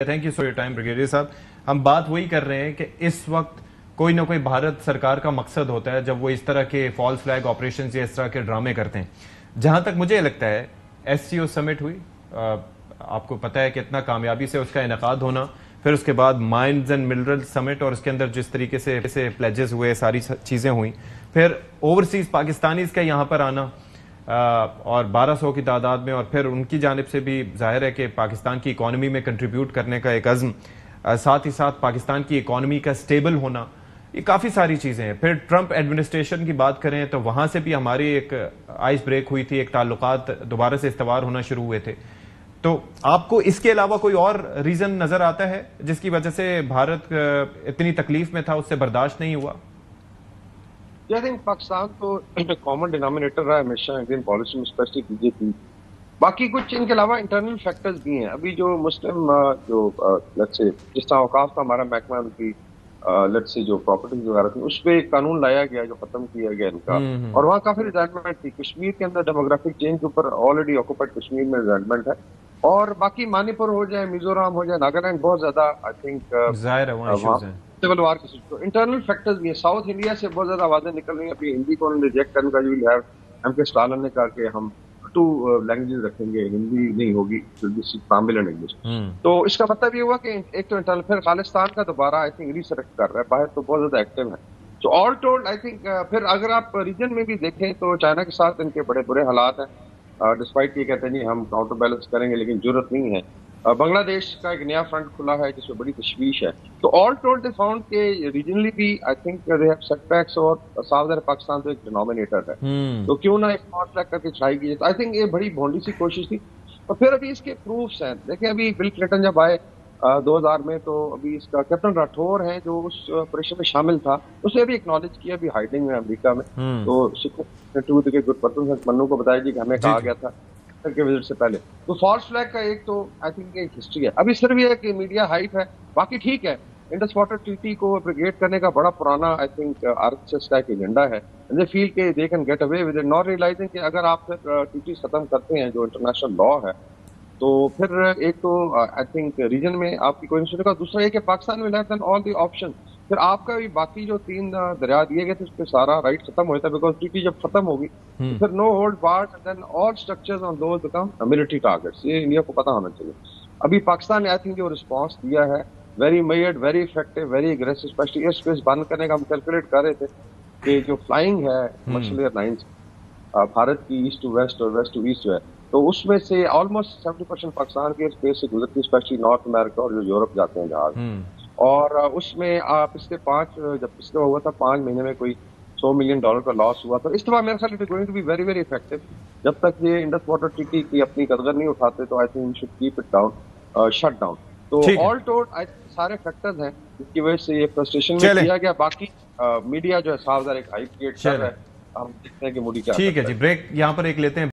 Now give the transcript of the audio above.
Thank you for your time brigadier साहब। हम बात वही कर रहे हैं कि इस वक्त कोई ना कोई भारत सरकार का मकसद होता है जब वो इस तरह के फॉल्स फ्लैग ऑपरेशंस या इस तरह के ड्रामे करते हैं। जहां तक मुझे लगता है एससीओ समिट हुई, आपको पता है कि इतना कामयाबी से उसका इनेकाद होना, फिर उसके बाद माइंस एंड मिनरल समिट और उसके अंदर जिस तरीके से प्लेजेस हुए, सारी चीजें हुई, फिर ओवरसीज पाकिस्तानीज का यहाँ पर आना और 1200 की तादाद में, और फिर उनकी जानिब से भी जाहिर है कि पाकिस्तान की इकॉनमी में कंट्रीब्यूट करने का एक अज़्म, साथ ही साथ पाकिस्तान की इकॉनमी का स्टेबल होना, ये काफ़ी सारी चीज़ें हैं। फिर ट्रंप एडमिनिस्ट्रेशन की बात करें तो वहाँ से भी हमारी एक आइस ब्रेक हुई थी, एक ताल्लुकात दोबारा से इस्तवार होना शुरू हुए थे। तो आपको इसके अलावा कोई और रीज़न नज़र आता है जिसकी वजह से भारत इतनी तकलीफ में था, उससे बर्दाश्त नहीं हुआ? आई थिंक पाकिस्तान तो कॉमन डिनोमिनेटर रहा हमेशा इंडियन पॉलिसी में, स्पेशली बीजेपी। बाकी कुछ इनके अलावा इंटरनल फैक्टर्स भी हैं। अभी जो मुस्लिम जो लेट्स से जिस तरह औकाफ का हमारा महकमा, उनकी लेट्स से जो प्रॉपर्टीज वगैरह थी, उस पर एक कानून लाया गया जो खत्म किया गया इनका, और वहाँ काफी रिजाइनमेंट थी। कश्मीर के अंदर डेमोग्राफिक चेंज के ऊपर ऑलरेडी ऑक्यूपाइड कश्मीर में रिजाइनमेंट है, और बाकी मणिपुर हो जाए, मिजोरम हो जाए, नागालैंड, बहुत ज्यादा आई थिंक सिविल वार की। तो इंटरनल फैक्टर्स भी है। साउथ इंडिया से बहुत ज्यादा आवाजें निकल रही हैं अभी हिंदी को रिजेक्ट करने का, जो है एम के स्टालिन ने कहा कि हम 2 लैंग्वेजेस रखेंगे, हिंदी नहीं होगी, तमिल एंड इंग्लिश। तो इसका मतलब ये हुआ कि एक तो इंटरनल, फिर खालिस्तान का दोबारा आई थिंक रीसरेक्ट कर रहा है, बाहर तो बहुत ज्यादा एक्टिव है। तो ऑल टोल्ड आई थिंक फिर अगर आप रीजन में भी देखें तो चाइना के साथ इनके बड़े बुरे हालात हैं, डिस्पाइट ये कहते हैं नहीं हम काउंटर बैलेंस करेंगे, लेकिन जरूरत नहीं है। बांग्लादेश का एक नया फ्रंट खुला है जिसमें बड़ी तशवीश है। तो ऑल टोल्ड दे फाउंड के रीजनली भी I think they have setbacks, और साउदर्न पाकिस्तान तो एक डिनोमिनेटर है, तो क्यों ना एक कॉन्ट्रैक्ट करके चढ़ाई। तो आई थिंक ये बड़ी भोंडी सी कोशिश थी। और फिर अभी इसके प्रूफ्स हैं। देखें अभी बिल क्लिंटन जब आए 2000 में, तो अभी इसका कैप्टन राठौर है जो उस ऑपरेशन में शामिल था, उसे भी एक्नॉलेज किया अभी हाइडिंग में अमेरिका में। तो के गुड पर्सन मन्नू को बताया जी कि हमें कहा गया था के विजिट से पहले। तो फॉल्स फ्लैग का एक तो आई थिंक एक हिस्ट्री है। अभी सिर्फ ये है कि मीडिया हाइप है, बाकी ठीक है। इंडस वाटर ट्रीटी को एब्रिगेट करने का बड़ा पुराना आई थिंक आरएसएस का एक एजेंडा है। दे फील के they can get away with it, not realising कि अगर आप फिर ट्रीटी खत्म करते हैं जो इंटरनेशनल लॉ है, तो फिर एक तो आई थिंक रीजन में आपकी कोई नहीं सुनेगा। दूसरा ये कि Pakistan will have then all the option. फिर आपका भी बाकी जो 3 दरिया दिए गए थे उस पर सारा राइट खत्म हो जाता है, बिकॉज ट्रीटी जब खत्म होगी तो फिर no hold barred and then all structures on those become military targets. ये इंडिया को पता होना चाहिए। अभी पाकिस्तान ने आई थिंक जो रिस्पॉन्स दिया है, very made, very effective, very aggressive. Specially air space बंद करने का हम कैलकुलेट कर रहे थे कि जो फ्लाइंग है कमर्शियल एयरलाइंस भारत की ईस्ट टू वेस्ट और वेस्ट टू ईस्ट जो है, तो उसमें से ऑलमोस्ट 70% पाकिस्तान के स्पेस से गुजरती है, स्पेशली नॉर्थ अमेरिका और जो यूरोप जाते हैं जहाज। और उसमें पिछले जब पिछले हुआ था 5 महीने में कोई $100 मिलियन का लॉस हुआ। तो इस तरह मेरे ख्याल it is going to be very very effective. जब तक ये इंडस वाटर ट्रीटी की अपनी कदर नहीं उठाते, तो I think should keep it down, shut down. तो ऑल टोल्ड आई थिंक सारे फैक्टर्स हैं जिसकी वजह से ये फ्रस्ट्रेशन में किया गया। बाकी मीडिया जो है साफ एक हाइप क्रिएट कर रहा है, हम देखते हैं कि मोदी क्या। ठीक है जी, ब्रेक यहाँ पर एक लेते हैं।